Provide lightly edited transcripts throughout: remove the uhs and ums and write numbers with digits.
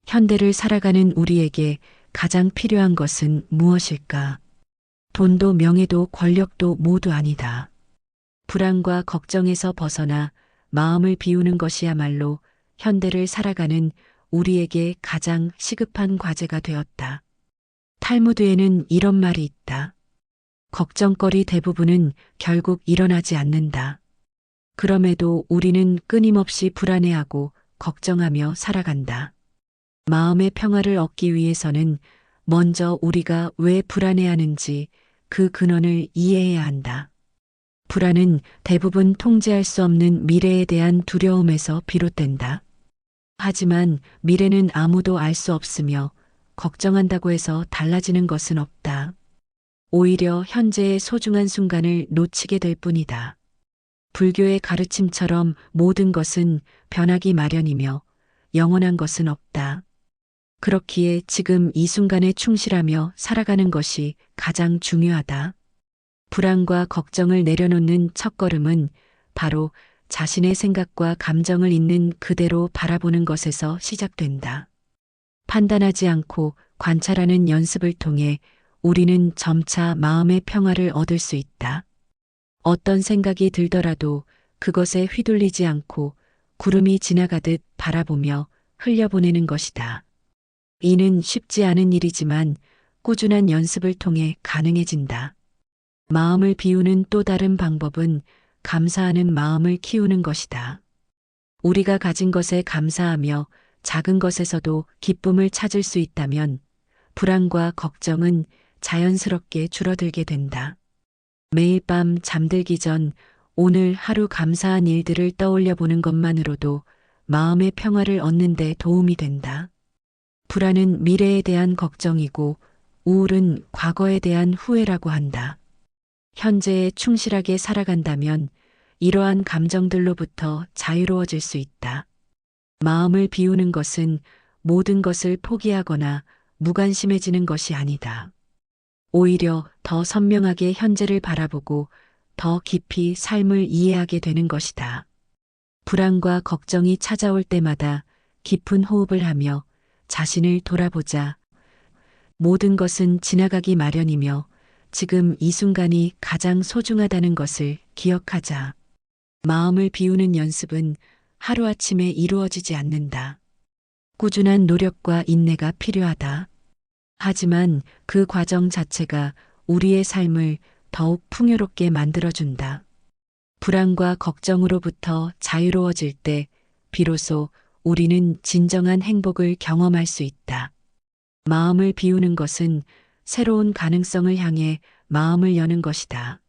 현대를 살아가는 우리에게 가장 필요한 것은 무엇일까? 돈도 명예도 권력도 모두 아니다. 불안과 걱정에서 벗어나 마음을 비우는 것이야말로 현대를 살아가는 우리에게 가장 시급한 과제가 되었다. 탈무드에는 이런 말이 있다. 걱정거리 대부분은 결국 일어나지 않는다. 그럼에도 우리는 끊임없이 불안해하고 걱정하며 살아간다. 마음의 평화를 얻기 위해서는 먼저 우리가 왜 불안해하는지 그 근원을 이해해야 한다. 불안은 대부분 통제할 수 없는 미래에 대한 두려움에서 비롯된다. 하지만 미래는 아무도 알 수 없으며 걱정한다고 해서 달라지는 것은 없다. 오히려 현재의 소중한 순간을 놓치게 될 뿐이다. 불교의 가르침처럼 모든 것은 변하기 마련이며 영원한 것은 없다. 그렇기에 지금 이 순간에 충실하며 살아가는 것이 가장 중요하다. 불안과 걱정을 내려놓는 첫걸음은 바로 자신의 생각과 감정을 있는 그대로 바라보는 것에서 시작된다. 판단하지 않고 관찰하는 연습을 통해 우리는 점차 마음의 평화를 얻을 수 있다. 어떤 생각이 들더라도 그것에 휘둘리지 않고 구름이 지나가듯 바라보며 흘려보내는 것이다. 이는 쉽지 않은 일이지만 꾸준한 연습을 통해 가능해진다. 마음을 비우는 또 다른 방법은 감사하는 마음을 키우는 것이다. 우리가 가진 것에 감사하며 작은 것에서도 기쁨을 찾을 수 있다면 불안과 걱정은 자연스럽게 줄어들게 된다. 매일 밤 잠들기 전 오늘 하루 감사한 일들을 떠올려 보는 것만으로도 마음의 평화를 얻는 데 도움이 된다. 불안은 미래에 대한 걱정이고 우울은 과거에 대한 후회라고 한다. 현재에 충실하게 살아간다면 이러한 감정들로부터 자유로워질 수 있다. 마음을 비우는 것은 모든 것을 포기하거나 무관심해지는 것이 아니다. 오히려 더 선명하게 현재를 바라보고 더 깊이 삶을 이해하게 되는 것이다. 불안과 걱정이 찾아올 때마다 깊은 호흡을 하며 자신을 돌아보자. 모든 것은 지나가기 마련이며 지금 이 순간이 가장 소중하다는 것을 기억하자. 마음을 비우는 연습은 하루아침에 이루어지지 않는다. 꾸준한 노력과 인내가 필요하다. 하지만 그 과정 자체가 우리의 삶을 더욱 풍요롭게 만들어준다. 불안과 걱정으로부터 자유로워질 때 비로소 우리는 진정한 행복을 경험할 수 있다. 마음을 비우는 것은 새로운 가능성을 향해 마음을 여는 것이다.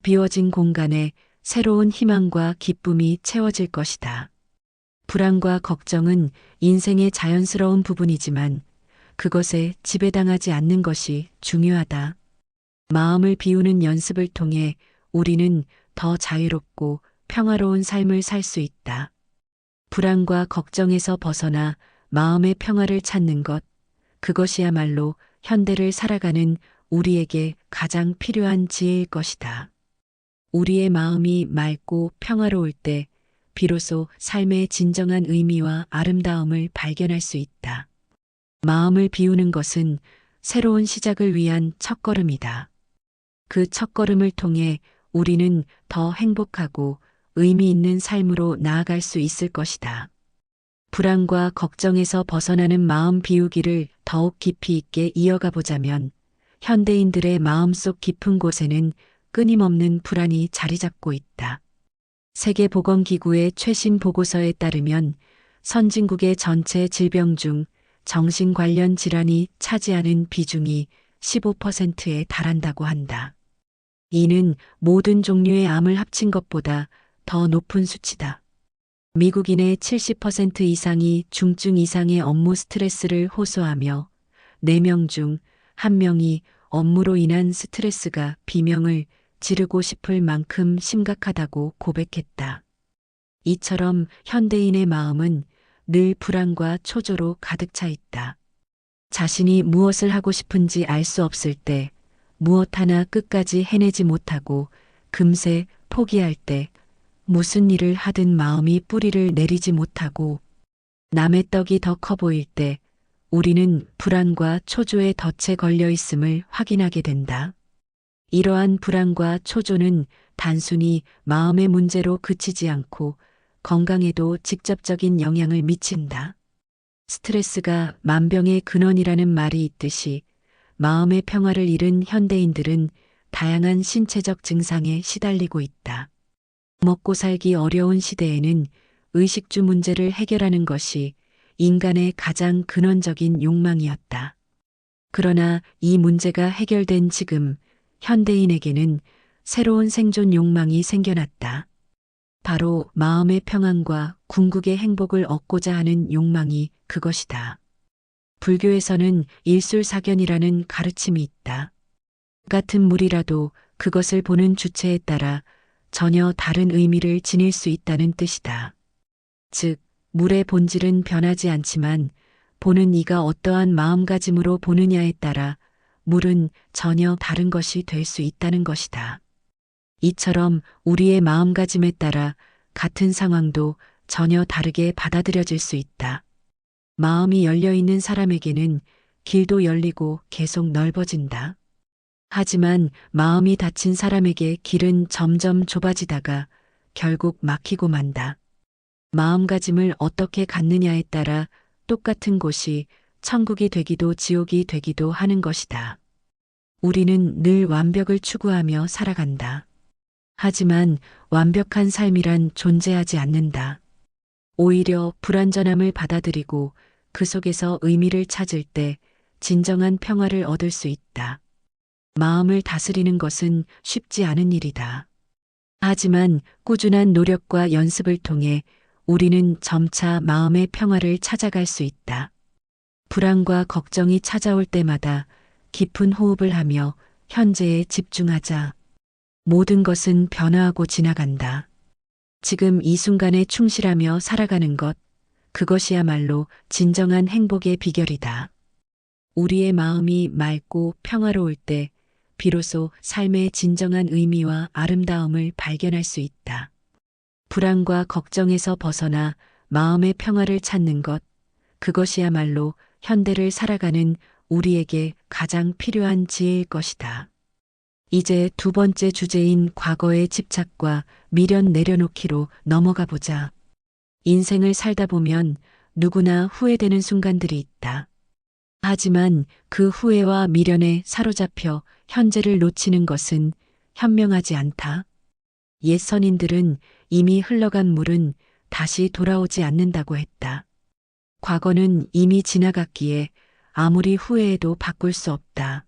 비워진 공간에 새로운 희망과 기쁨이 채워질 것이다. 불안과 걱정은 인생의 자연스러운 부분이지만 그것에 지배당하지 않는 것이 중요하다. 마음을 비우는 연습을 통해 우리는 더 자유롭고 평화로운 삶을 살 수 있다. 불안과 걱정에서 벗어나 마음의 평화를 찾는 것, 그것이야말로 현대를 살아가는 우리에게 가장 필요한 지혜일 것이다. 우리의 마음이 맑고 평화로울 때 비로소 삶의 진정한 의미와 아름다움을 발견할 수 있다. 마음을 비우는 것은 새로운 시작을 위한 첫걸음이다. 그 첫걸음을 통해 우리는 더 행복하고 의미 있는 삶으로 나아갈 수 있을 것이다. 불안과 걱정에서 벗어나는 마음 비우기를 더욱 깊이 있게 이어가 보자면 현대인들의 마음속 깊은 곳에는 끊임없는 불안이 자리 잡고 있다. 세계보건기구의 최신 보고서에 따르면 선진국의 전체 질병 중 정신 관련 질환이 차지하는 비중이 15%에 달한다고 한다. 이는 모든 종류의 암을 합친 것보다 더 높은 수치다. 미국인의 70% 이상이 중증 이상의 업무 스트레스를 호소하며 4명 중 1명이 업무로 인한 스트레스가 비명을 지르고 싶을 만큼 심각하다고 고백했다. 이처럼 현대인의 마음은 늘 불안과 초조로 가득 차 있다. 자신이 무엇을 하고 싶은지 알 수 없을 때, 무엇 하나 끝까지 해내지 못하고 금세 포기할 때, 무슨 일을 하든 마음이 뿌리를 내리지 못하고 남의 떡이 더 커 보일 때 우리는 불안과 초조의 덫에 걸려 있음을 확인하게 된다. 이러한 불안과 초조는 단순히 마음의 문제로 그치지 않고 건강에도 직접적인 영향을 미친다. 스트레스가 만병의 근원이라는 말이 있듯이 마음의 평화를 잃은 현대인들은 다양한 신체적 증상에 시달리고 있다. 먹고 살기 어려운 시대에는 의식주 문제를 해결하는 것이 인간의 가장 근원적인 욕망이었다. 그러나 이 문제가 해결된 지금 현대인에게는 새로운 생존 욕망이 생겨났다. 바로 마음의 평안과 궁극의 행복을 얻고자 하는 욕망이 그것이다. 불교에서는 일술사견이라는 가르침이 있다. 같은 물이라도 그것을 보는 주체에 따라 전혀 다른 의미를 지닐 수 있다는 뜻이다. 즉, 물의 본질은 변하지 않지만 보는 이가 어떠한 마음가짐으로 보느냐에 따라 물은 전혀 다른 것이 될 수 있다는 것이다. 이처럼 우리의 마음가짐에 따라 같은 상황도 전혀 다르게 받아들여질 수 있다. 마음이 열려있는 사람에게는 길도 열리고 계속 넓어진다. 하지만 마음이 닫힌 사람에게 길은 점점 좁아지다가 결국 막히고 만다. 마음가짐을 어떻게 갖느냐에 따라 똑같은 곳이 천국이 되기도 지옥이 되기도 하는 것이다. 우리는 늘 완벽을 추구하며 살아간다. 하지만 완벽한 삶이란 존재하지 않는다. 오히려 불완전함을 받아들이고 그 속에서 의미를 찾을 때 진정한 평화를 얻을 수 있다. 마음을 다스리는 것은 쉽지 않은 일이다. 하지만 꾸준한 노력과 연습을 통해 우리는 점차 마음의 평화를 찾아갈 수 있다. 불안과 걱정이 찾아올 때마다 깊은 호흡을 하며 현재에 집중하자. 모든 것은 변화하고 지나간다. 지금 이 순간에 충실하며 살아가는 것, 그것이야말로 진정한 행복의 비결이다. 우리의 마음이 맑고 평화로울 때 비로소 삶의 진정한 의미와 아름다움을 발견할 수 있다. 불안과 걱정에서 벗어나 마음의 평화를 찾는 것, 그것이야말로 현대를 살아가는 우리에게 가장 필요한 지혜일 것이다. 이제 두 번째 주제인 과거의 집착과 미련 내려놓기로 넘어가 보자. 인생을 살다 보면 누구나 후회되는 순간들이 있다. 하지만 그 후회와 미련에 사로잡혀 현재를 놓치는 것은 현명하지 않다. 옛 선인들은 이미 흘러간 물은 다시 돌아오지 않는다고 했다. 과거는 이미 지나갔기에 아무리 후회해도 바꿀 수 없다.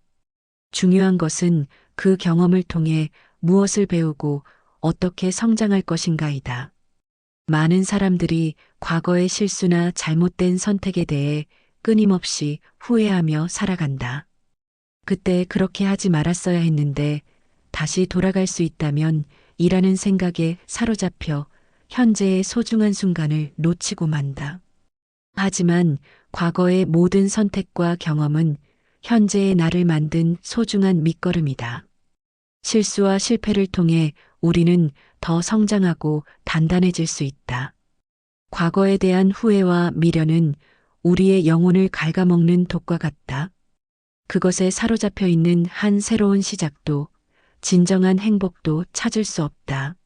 중요한 것은 그 경험을 통해 무엇을 배우고 어떻게 성장할 것인가이다. 많은 사람들이 과거의 실수나 잘못된 선택에 대해 끊임없이 후회하며 살아간다. 그때 그렇게 하지 말았어야 했는데 다시 돌아갈 수 있다면 이라는 생각에 사로잡혀 현재의 소중한 순간을 놓치고 만다. 하지만 과거의 모든 선택과 경험은 현재의 나를 만든 소중한 밑거름이다. 실수와 실패를 통해 우리는 더 성장하고 단단해질 수 있다. 과거에 대한 후회와 미련은 우리의 영혼을 갉아먹는 독과 같다. 그것에 사로잡혀 있는 한 새로운 시작도 진정한 행복도 찾을 수 없다.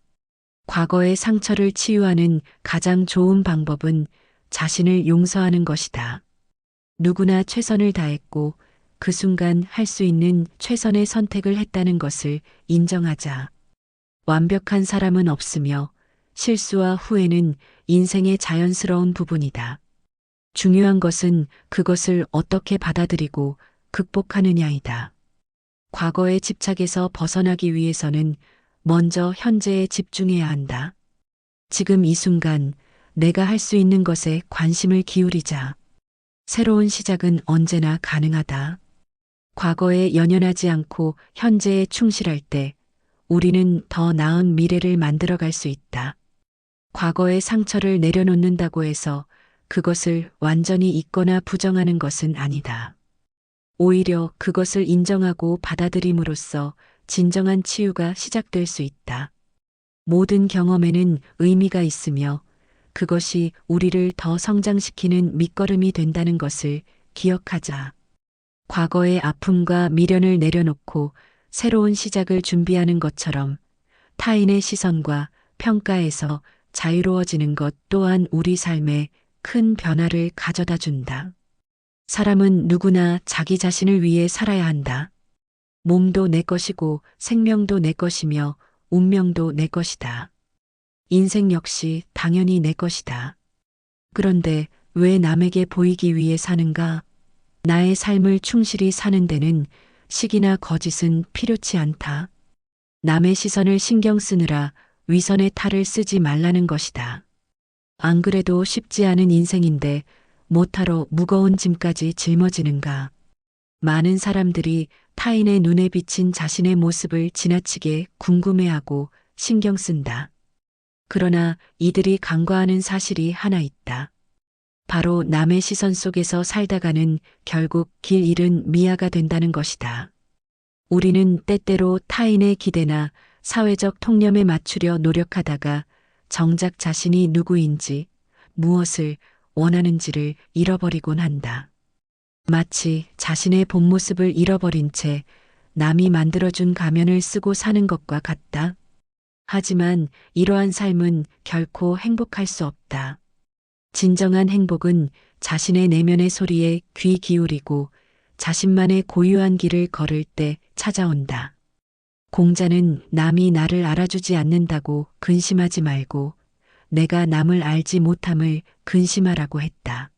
과거의 상처를 치유하는 가장 좋은 방법은 자신을 용서하는 것이다. 누구나 최선을 다했고 그 순간 할 수 있는 최선의 선택을 했다는 것을 인정하자. 완벽한 사람은 없으며 실수와 후회는 인생의 자연스러운 부분이다. 중요한 것은 그것을 어떻게 받아들이고 극복하느냐이다. 과거의 집착에서 벗어나기 위해서는 먼저 현재에 집중해야 한다. 지금 이 순간 내가 할 수 있는 것에 관심을 기울이자. 새로운 시작은 언제나 가능하다. 과거에 연연하지 않고 현재에 충실할 때 우리는 더 나은 미래를 만들어갈 수 있다. 과거의 상처를 내려놓는다고 해서 그것을 완전히 잊거나 부정하는 것은 아니다. 오히려 그것을 인정하고 받아들임으로써 진정한 치유가 시작될 수 있다. 모든 경험에는 의미가 있으며 그것이 우리를 더 성장시키는 밑거름이 된다는 것을 기억하자. 과거의 아픔과 미련을 내려놓고 새로운 시작을 준비하는 것처럼 타인의 시선과 평가에서 자유로워지는 것 또한 우리 삶에 큰 변화를 가져다 준다. 사람은 누구나 자기 자신을 위해 살아야 한다. 몸도 내 것이고 생명도 내 것이며 운명도 내 것이다. 인생 역시 당연히 내 것이다. 그런데 왜 남에게 보이기 위해 사는가? 나의 삶을 충실히 사는 데는 시기나 거짓은 필요치 않다. 남의 시선을 신경 쓰느라 위선의 탈을 쓰지 말라는 것이다. 안 그래도 쉽지 않은 인생인데 못하러 무거운 짐까지 짊어지는가? 많은 사람들이 타인의 눈에 비친 자신의 모습을 지나치게 궁금해하고 신경 쓴다. 그러나 이들이 간과하는 사실이 하나 있다. 바로 남의 시선 속에서 살다가는 결국 길 잃은 미아가 된다는 것이다. 우리는 때때로 타인의 기대나 사회적 통념에 맞추려 노력하다가 정작 자신이 누구인지, 무엇을 원하는지를 잃어버리곤 한다. 마치 자신의 본 모습을 잃어버린 채 남이 만들어준 가면을 쓰고 사는 것과 같다. 하지만 이러한 삶은 결코 행복할 수 없다. 진정한 행복은 자신의 내면의 소리에 귀 기울이고 자신만의 고유한 길을 걸을 때 찾아온다. 공자는 남이 나를 알아주지 않는다고 근심하지 말고 내가 남을 알지 못함을 근심하라고 했다.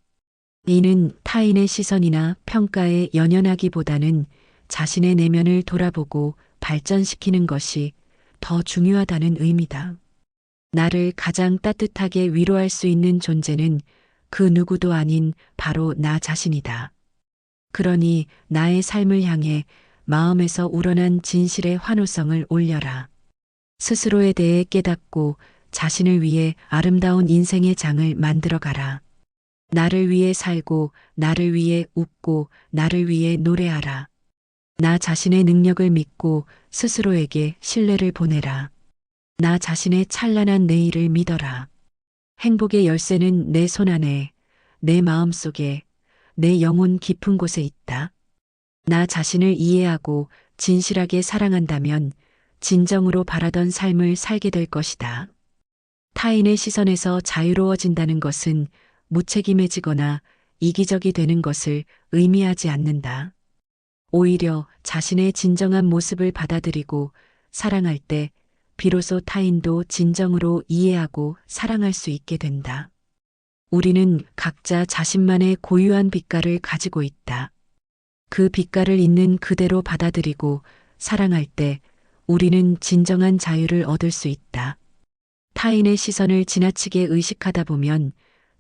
이는 타인의 시선이나 평가에 연연하기보다는 자신의 내면을 돌아보고 발전시키는 것이 더 중요하다는 의미다. 나를 가장 따뜻하게 위로할 수 있는 존재는 그 누구도 아닌 바로 나 자신이다. 그러니 나의 삶을 향해 마음에서 우러난 진실의 환호성을 올려라. 스스로에 대해 깨닫고 자신을 위해 아름다운 인생의 장을 만들어가라. 나를 위해 살고 나를 위해 웃고 나를 위해 노래하라. 나 자신의 능력을 믿고 스스로에게 신뢰를 보내라. 나 자신의 찬란한 내일을 믿어라. 행복의 열쇠는 내 손 안에, 내 마음 속에, 내 영혼 깊은 곳에 있다. 나 자신을 이해하고 진실하게 사랑한다면 진정으로 바라던 삶을 살게 될 것이다. 타인의 시선에서 자유로워진다는 것은 무책임해지거나 이기적이 되는 것을 의미하지 않는다. 오히려 자신의 진정한 모습을 받아들이고 사랑할 때 비로소 타인도 진정으로 이해하고 사랑할 수 있게 된다. 우리는 각자 자신만의 고유한 빛깔을 가지고 있다. 그 빛깔을 있는 그대로 받아들이고 사랑할 때 우리는 진정한 자유를 얻을 수 있다. 타인의 시선을 지나치게 의식하다 보면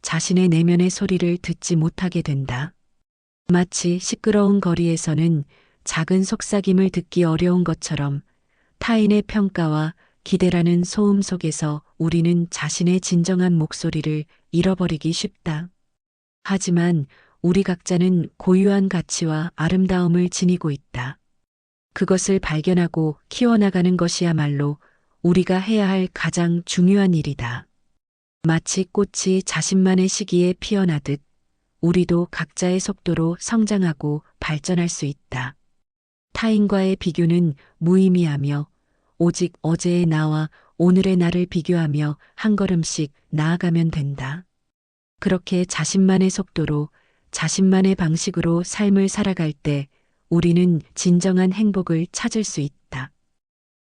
자신의 내면의 소리를 듣지 못하게 된다. 마치 시끄러운 거리에서는 작은 속삭임을 듣기 어려운 것처럼 타인의 평가와 기대라는 소음 속에서 우리는 자신의 진정한 목소리를 잃어버리기 쉽다. 하지만 우리 각자는 고유한 가치와 아름다움을 지니고 있다. 그것을 발견하고 키워나가는 것이야말로 우리가 해야 할 가장 중요한 일이다. 마치 꽃이 자신만의 시기에 피어나듯 우리도 각자의 속도로 성장하고 발전할 수 있다. 타인과의 비교는 무의미하며 오직 어제의 나와 오늘의 나를 비교하며 한 걸음씩 나아가면 된다. 그렇게 자신만의 속도로 자신만의 방식으로 삶을 살아갈 때 우리는 진정한 행복을 찾을 수 있다.